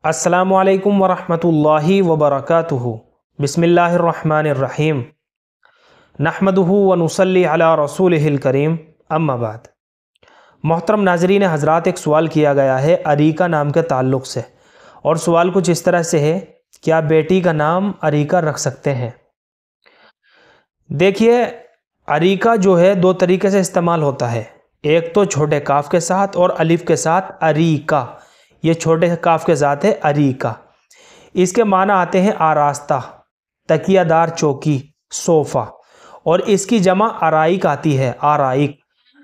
अस्सलामु अलैकुम वरहमतुल्लाहि वबरकातुहु। बिस्मिल्लाहिर्रहमानिर्रहीम। नहमदुहु व नुसल्ली अला रसूलिहिल करीम, अम्मा बाद। मोहतरम नाज़रीन हज़रात, एक सवाल किया गया है अरीका नाम के ताल्लुक़ से, और सवाल कुछ इस तरह से है, क्या बेटी का नाम अरीका रख सकते हैं? देखिए, अरीका जो है दो तरीके से इस्तेमाल होता है। एक तो छोटे काफ के साथ और अलिफ के साथ अरीका, ये छोटे काफ के साथ है अरीका। इसके माना आते हैं आरास्ता, तकियादार चौकी, सोफ़ा, और इसकी जमा अराइक आती है, आराइक।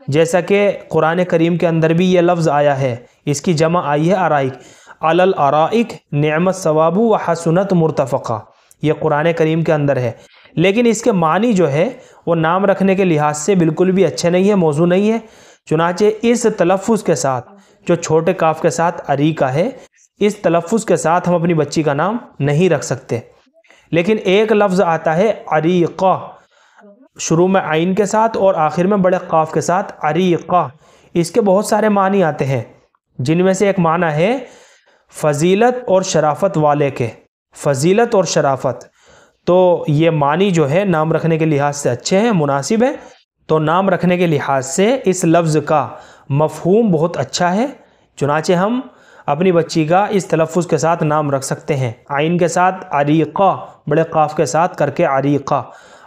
जैसा कि कुरान करीम के अंदर भी ये लफ्ज़ आया है, इसकी जमा आई है अराइक। अलल अराइक निअमत सवाबु व हसनत मुर्तफ़क़ा, ये कुरान करीम के अंदर है। लेकिन इसके मानी जो है वो नाम रखने के लिहाज से बिल्कुल भी अच्छे नहीं है, मौजू नहीं है। चुनाचे इस तलफ़्फ़ुज़ के साथ, जो छोटे काफ के साथ अरीका है, इस तलफ़्फ़ुज़ के साथ हम अपनी बच्ची का नाम नहीं रख सकते। लेकिन एक लफ्ज़ आता है अरीका, शुरू में आइन के साथ और आखिर में बड़े काफ के साथ, अरीका। इसके बहुत सारे मानी आते हैं, जिनमें से एक माना है फ़जीलत और शराफत वाले के, फ़जीलत और शराफत। तो ये मानी जो है नाम रखने के लिहाज से अच्छे हैं, मुनासिब है। तो नाम रखने के लिहाज से इस लफ्ज़ का मफ़हूम बहुत अच्छा है। चुनाचे हम अपनी बच्ची का इस तलफ़्फ़ुज़ के साथ नाम रख सकते हैं, आइन के साथ अरीका, बड़े काफ के साथ करके अरीका।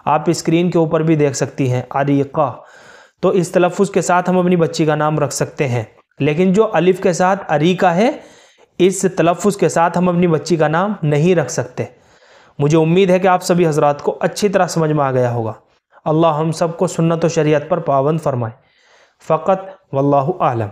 आप स्क्रीन के ऊपर भी देख सकती हैं अरीका। तो इस तलफ़्फ़ुज़ के साथ हम अपनी बच्ची का नाम रख सकते हैं। लेकिन जो अलिफ़ के साथ अरीका है, इस तलफ़्फ़ुज़ के साथ हम अपनी बच्ची का नाम नहीं रख सकते। मुझे उम्मीद है कि आप सभी हज़रात को अच्छी तरह समझ में आ गया होगा। अल्लाह हम सबको सुन्नत व शरीयत पर पाबंद फरमाए। फ़क़त वल्लाहु आलम।